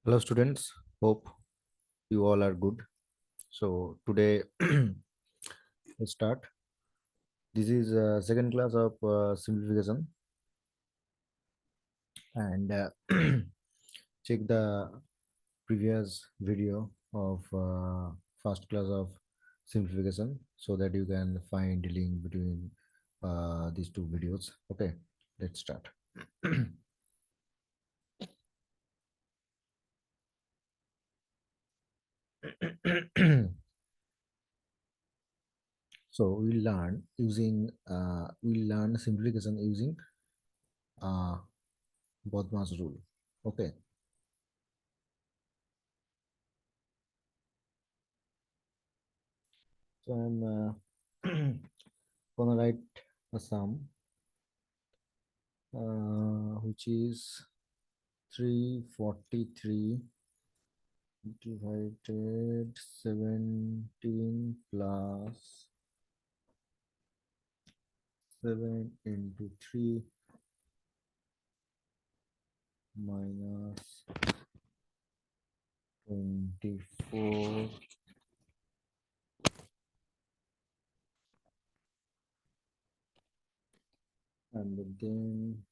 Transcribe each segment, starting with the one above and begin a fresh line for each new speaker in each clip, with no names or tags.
Hello, students. Hope you all are good. So today, let's start. This is second class of simplification, and check the previous video of first class of simplification so that you can find the link between these two videos. Okay, let's start. So we learn simplification using uh, BODMAS rule. Okay, so I'm gonna write a sum which is 343 divided 17 plus 7 into 3 minus 24, and then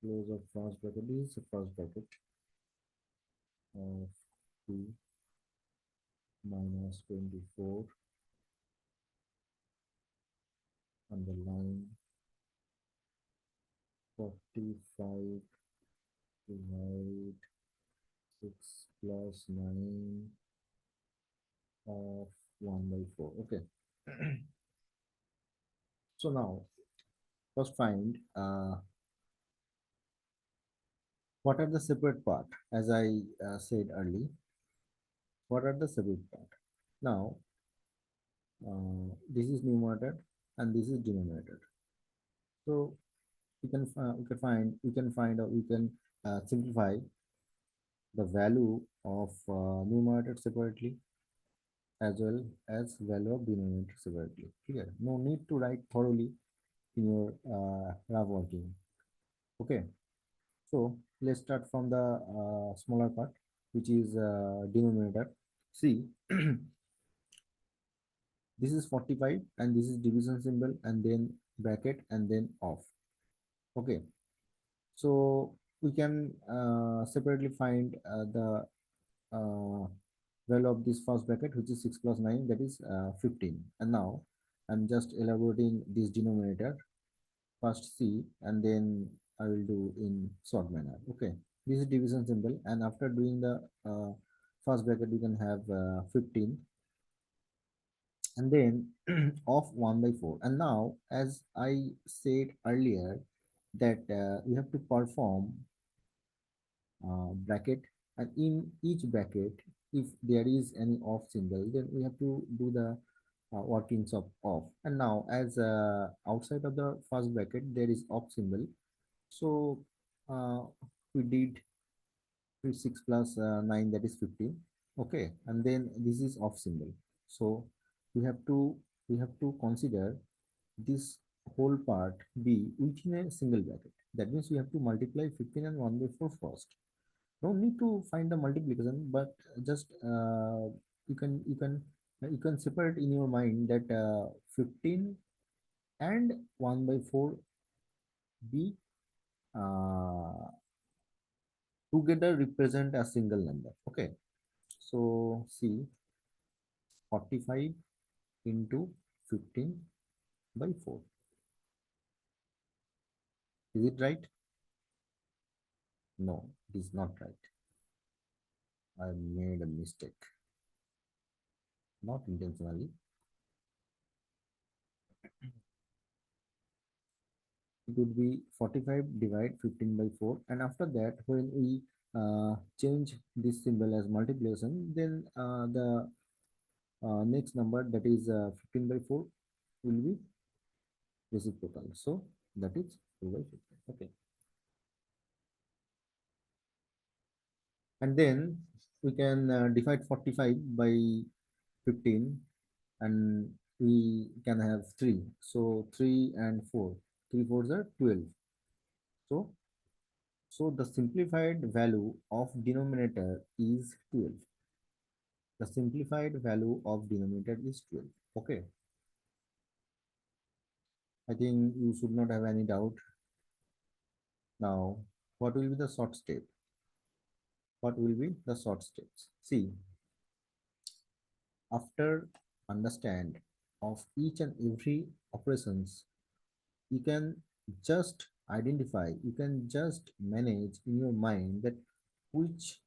close of first bracket is the first bracket of 2 minus 24 underline 45 divide 6 plus 9 of 1 by 4. Okay. So now first find what are the separate part. As I said earlier, what are the separate part. Now this is numerator and this is denominator. So we can find or we can simplify the value of numerator separately as well as value of denominator separately. Clear? No need to write thoroughly in your rough working. Okay. So let's start from the smaller part, which is denominator. See, this is 45 and this is division symbol and then bracket and then off. Okay. So we can separately find the uh, value of this first bracket, which is 6 plus 9, that is 15. And now I'm just elaborating this denominator. First C and then I will do in short manner. Okay, this is division symbol, and after doing the first bracket we can have 15 and then of 1 by 4. And now as I said earlier that we have to perform bracket, and in each bracket if there is any off symbol then we have to do the workings of off. And now as outside of the first bracket there is off symbol, so uh, we did 6 plus 9, that is 15. Okay, and then this is off symbol, so we have to consider this whole part be within a single bracket. That means we have to multiply 15 and 1 by 4 first. No need to find the multiplication, but just you can separate in your mind that 15 and 1 by 4 be uh, together represent a single number. Okay, so see, 45 into 15 by 4, is it right? No, it is not right. I made a mistake, not intentionally. It would be 45 divide 15 by 4, and after that when we change this symbol as multiplication, then the next number, that is 15 by 4, will be reciprocal, so that is 2 by 15. Okay, and then we can divide 45 by 15, and we can have 3, so 3 and 4, 3 fours are 12. So So the simplified value of denominator is 12. The simplified value of denominator is 12. Okay, I think you should not have any doubt. Now, what will be the short step? What will be the short steps? See, after understand of each and every operations, you can just identify, you can just manage in your mind that which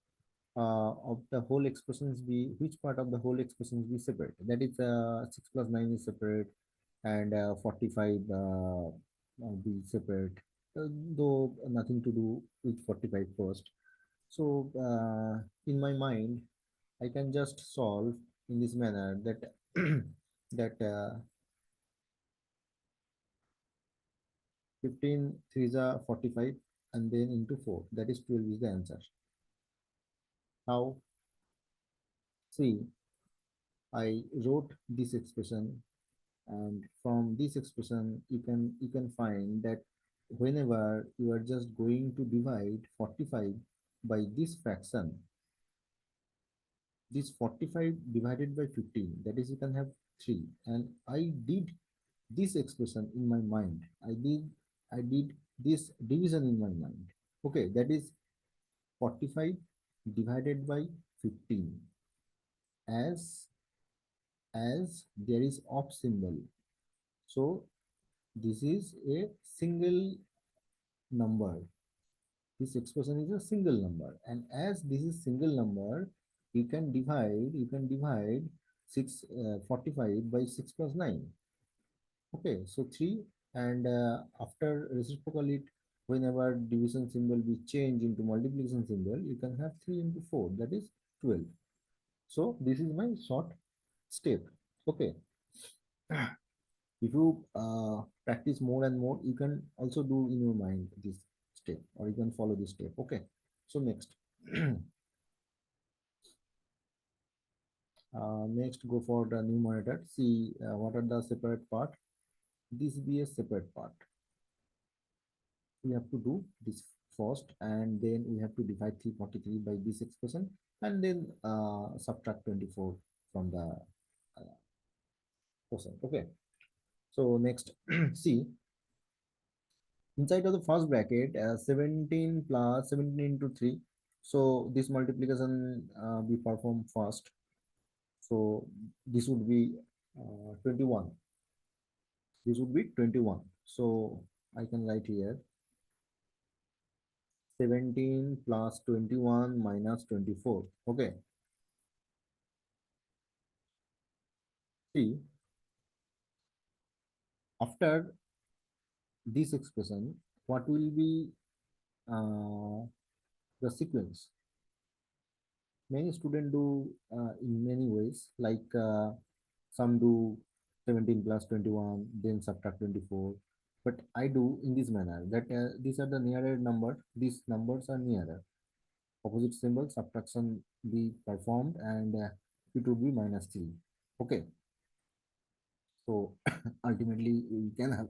of the whole expressions be, which part of the whole expressions be separate. That is 6 plus 9 is separate, and 45 be separate, though nothing to do with 45 first. So in my mind, I can just solve in this manner that that 15 threes are 45, and then into 4, that is 12 is the answer. How? See, I wrote this expression, and from this expression you can find that whenever you are just going to divide 45 by this fraction, this 45 divided by 15, that is you can have 3, and I did this expression in my mind. I did this division in my mind. Okay, that is 45 divided by 15, as there is off symbol. So this is a single number. This expression is a single number, and as this is single number, you can divide 45 by 6 plus 9. Okay, so 3, and after reciprocal it, whenever division symbol be changed into multiplication symbol, you can have 3 into 4, that is 12. So this is my short step. Okay, if you practice more and more, you can also do in your mind this step, or you can follow this step. Okay, so next next go for the numerator. See what are the separate part. This be a separate part. We have to do this first, and then we have to divide 343 by this expression, and then subtract 24 from the quotient. Okay, so next see, inside of the first bracket, 17 plus 17 into 3. So this multiplication be performed first. So this would be 21. This would be 21. So I can write here 17 plus 21 minus 24. Okay. See, after this expression, what will be uh, the sequence? Many students do in many ways, like some do 17 plus 21, then subtract 24. But I do in this manner, that these are the nearer number, these numbers are nearer. Opposite symbol, subtraction be performed, and it would be minus 3. Okay, so ultimately we can have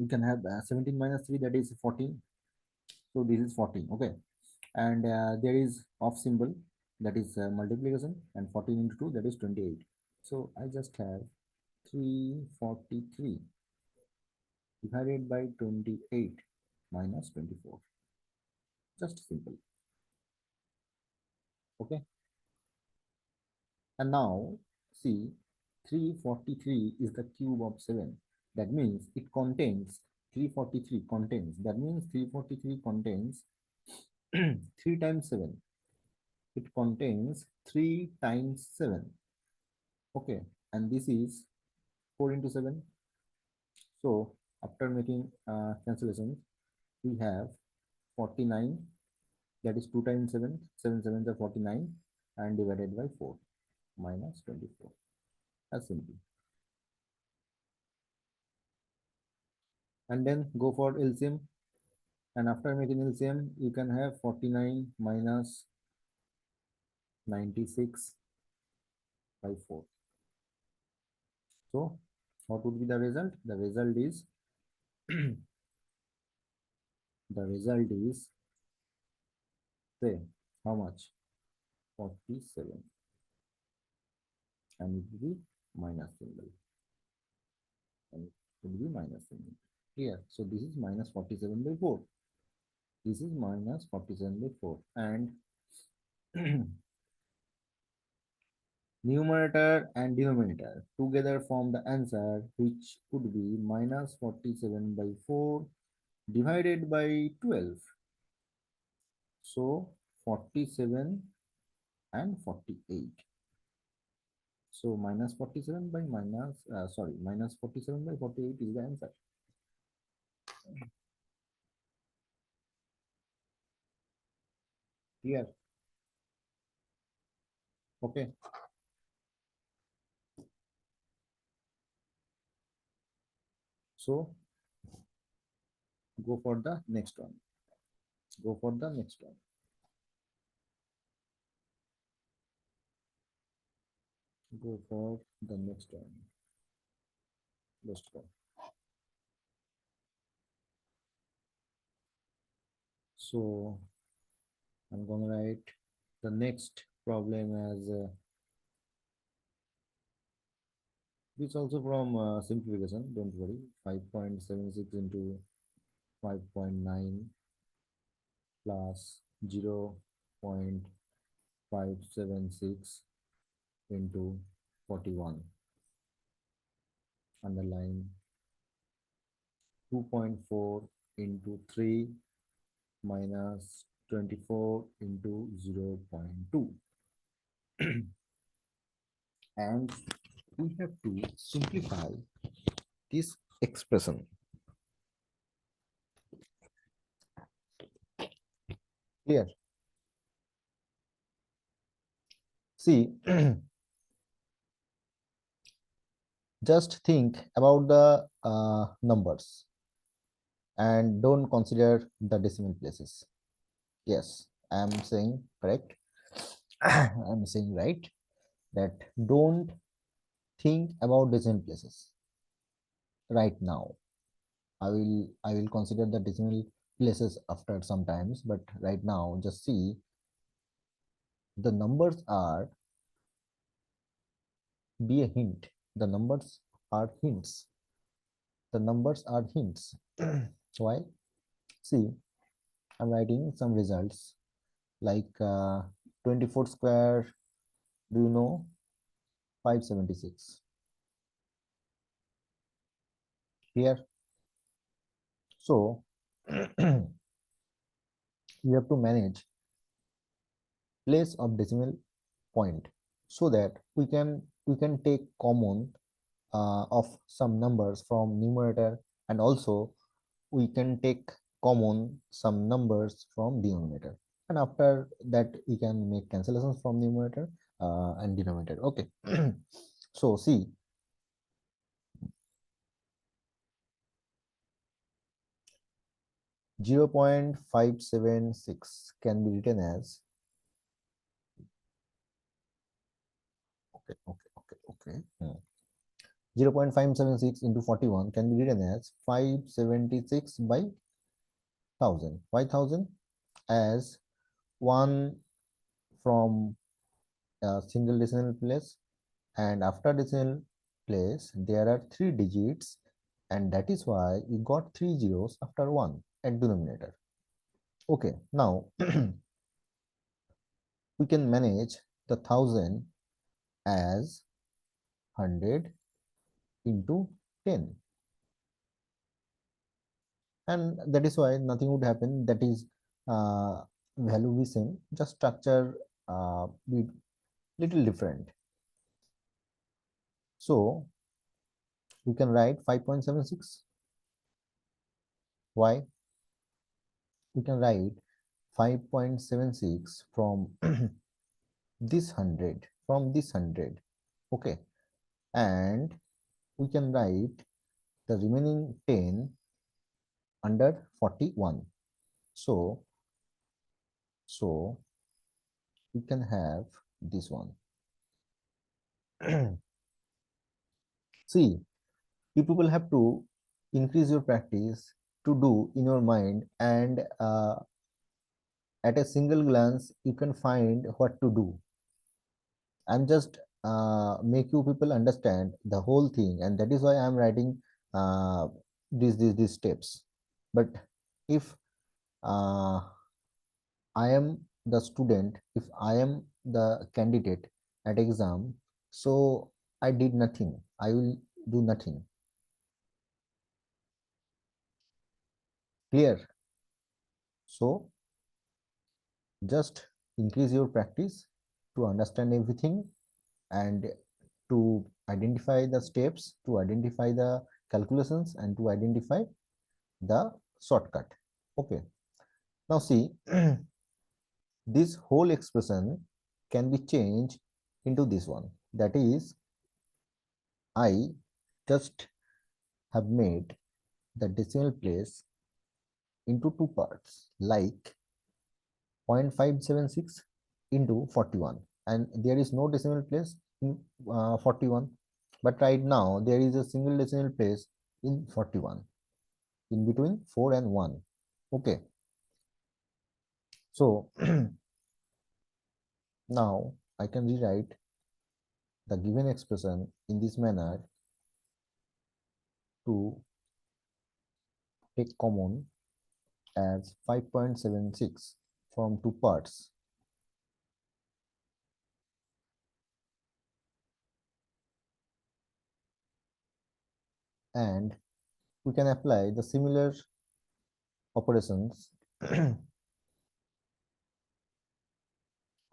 we can have 17 minus 3, that is 14. So this is 14. Okay, and there is off symbol, that is multiplication, and 14 into 2, that is 28. So I just have 343 divided by 28 minus 24. Just simple. Okay, and now see, 343 is the cube of 7. That means it contains 343 contains, that means 343 contains 3 times 7. It contains 3 times 7. Okay, and this is 4 into 7. So after making cancellations, we have 49, that is 2 times 7, 7 sevens are 49, and divided by 4 minus 24. As simple. And then go for LCM, and after making LCM, you can have 49 minus 96 by 4. So what would be the result? The result is the result is, say, how much? 47, and it will be minus symbol, and it will be minus symbol here. So this is minus 47 by 4. This is minus 47 by 4, and numerator and denominator together form the answer, which could be minus 47 by 4 divided by 12. So 47 and 48. So minus 47 by minus 47 by 48 is the answer. Here. Okay. So go for the next one. Go for the next one. Go for the next one. Let's go. So I'm gonna write the next problem as this also from simplification. Don't worry. 5.76 into 5.9 plus 0.576 into 41, underline 2.4 into 3 minus 24 into 0.2, and we have to simplify this expression. Clear? See, just think about the numbers and don't consider the decimal places. Yes, I am saying correct. I am saying right, that don't think about decimal places right now. I will consider the decimal places after sometimes, but right now just see the numbers are, be a hint. The numbers are hints. The numbers are hints. Why? See, I'm writing some results like 24 square. Do you know? 576 here. So you have to manage place of decimal point so that we can take common of some numbers from numerator, and also we can take common some numbers from denominator, and after that we can make cancellations from numerator and denominator. Okay. So see, 0.576 can be written as, okay. 0.576 into 41 can be written as 576 by 1000. Why 1000? As one from a single decimal place, and after decimal place there are 3 digits, and that is why we got 3 zeros after 1 at denominator. Okay, now we can manage the 1000 as 100 into 10, and that is why nothing would happen. That is value be same, just structure be little different. So we can write 5.76. Why? We can write 5.76 from this 100, okay, and we can write the remaining 10 under 41. So we can have this one. See, you people have to increase your practice to do in your mind, and at a single glance you can find what to do. I'm just make you people understand the whole thing, and that is why I'm writing uh, these steps. But if uh, I am the student, if I am the candidate at exam, so I did nothing. I will do nothing. Clear? So just increase your practice to understand everything, and to identify the steps, to identify the calculations, and to identify the shortcut. Okay. Now see, this whole expression can be changed into this one. That is, I just have made the decimal place into two parts, like 0.576 into 41, and there is no decimal place in 41, but right now there is a single decimal place in 41, in between 4 and 1. Okay, so now I can rewrite the given expression in this manner to take common as 5.76 from two parts, and we can apply the similar operations to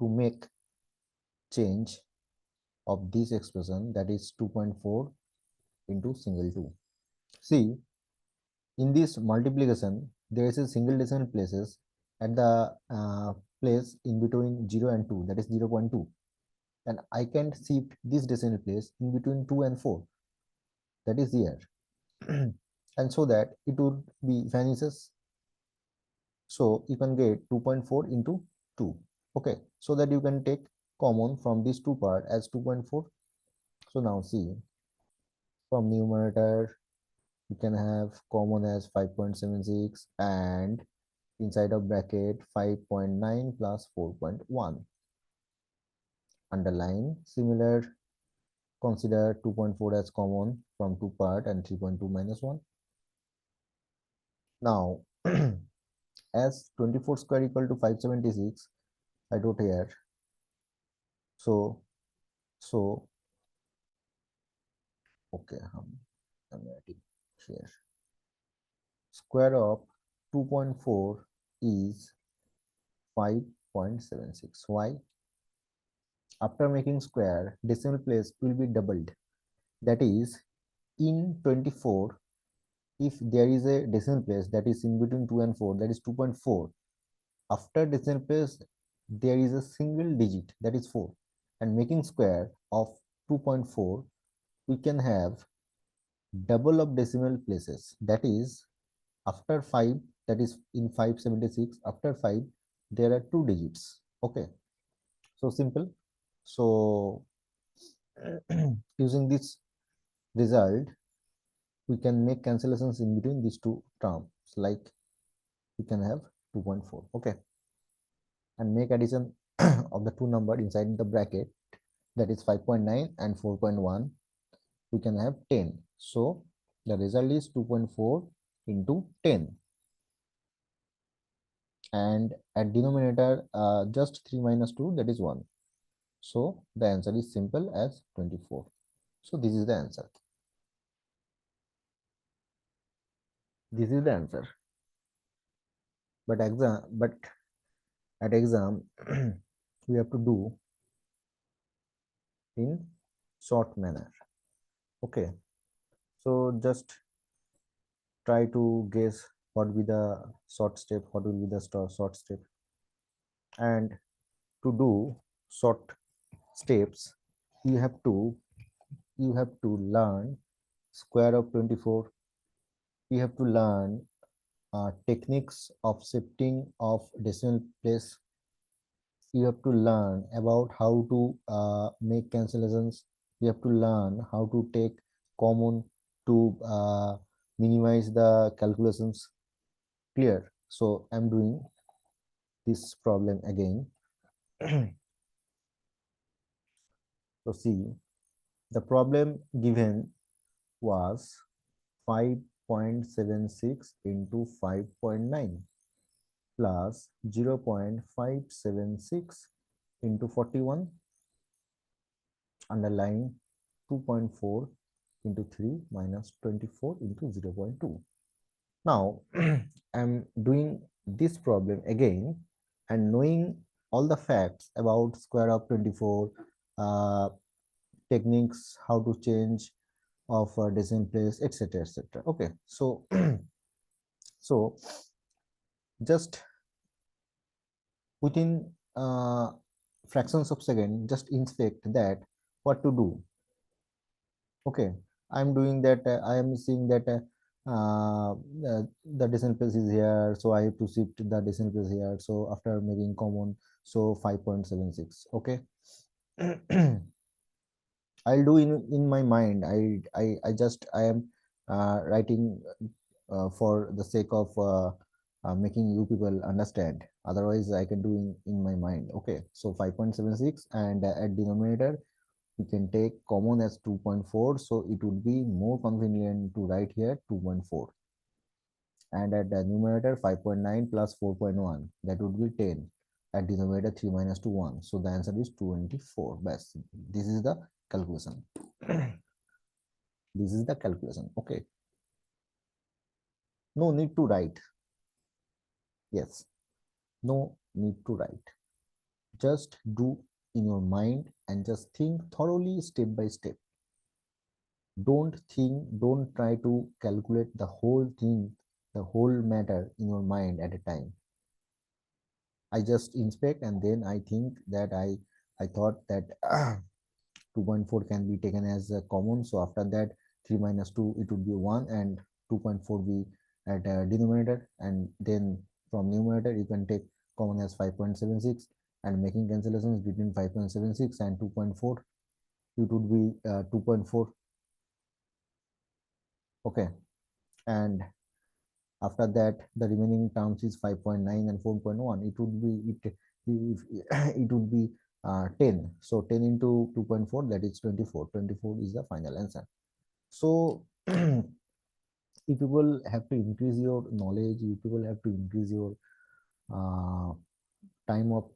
make change of this expression, that is 2.4 into single 2. See, in this multiplication there is a single decimal places at the place in between 0 and 2, that is 0.2, and I can shift this decimal place in between 2 and 4, that is here. And so that it would be vanishes, so you can get 2.4 into 2. Okay, so that you can take common from these two part as 2.4. So now see, from numerator you can have common as 5.76, and inside of bracket 5.9 plus 4.1. Underline similar, consider 2.4 as common from two part and 3.2 minus 1. Now as 24 square equal to 576, I wrote here. So okay, I'm writing here. Square of 2.4 is 5.76. Why? After making square, decimal place will be doubled. That is, in 24, if there is a decimal place that is in between 2 and 4, that is 2.4, after decimal place there is a single digit, that is 4, and making square of 2.4, we can have double of decimal places, that is after 5, that is in 576, after 5 there are two digits. Okay, so simple. So using this result we can make cancellations in between these two terms, like we can have 2.4. Okay, and make addition of the two number inside the bracket, that is 5.9 and 4.1, we can have 10. So the result is 2.4 into 10, and at denominator just 3 minus 2, that is 1. So the answer is simple as 24. So this is the answer. This is the answer. But at exam we have to do in short manner. Okay, so just try to guess what will be the short step, what will be the short step. And to do short steps, you have to learn square of 24. You have to learn techniques of shifting of decimal place. You have to learn about how to make cancellations. You have to learn how to take common to minimize the calculations. Clear? So I'm doing this problem again. So see, the problem given was 5.76 into 5.9 plus 0.576 into 41 underline 2.4 into 3 minus 24 into 0.2. Now I'm doing this problem again and knowing all the facts about square of 24, uh, techniques, how to change of decision place, etc., etc. Okay, so so just within fractions of second, just inspect that what to do. Okay, I'm doing that. I am seeing that the decision place is here, so I have to shift the decision place here. So after making common, so 5.76. Okay. I'll do in my mind. I am writing for the sake of making you people understand. Otherwise, I can do in my mind. Okay, so 5.76 and at denominator we can take common as 2.4, so it would be more convenient to write here 2.4, and at the numerator 5.9 plus 4.1, that would be 10. At denominator 3 minus 2 1, so the answer is 24. Best, this is the calculation. This is the calculation. Okay, no need to write. Yes, no need to write. Just do in your mind and just think thoroughly step by step. Don't try to calculate the whole thing, the whole matter in your mind at a time. I just inspect and then I think that I thought that 2.4 can be taken as a common, so after that 3 minus 2 it would be 1 and 2.4 be at denominator, and then from numerator you can take common as 5.76 and making cancellations between 5.76 and 2.4, it would be 2.4. Okay, and after that the remaining terms is 5.9 and 4.1, it would be it would be 10, so 10 into 2.4, that is 24. 24 is the final answer. So you people have to increase your knowledge, you people have to increase your uh, time of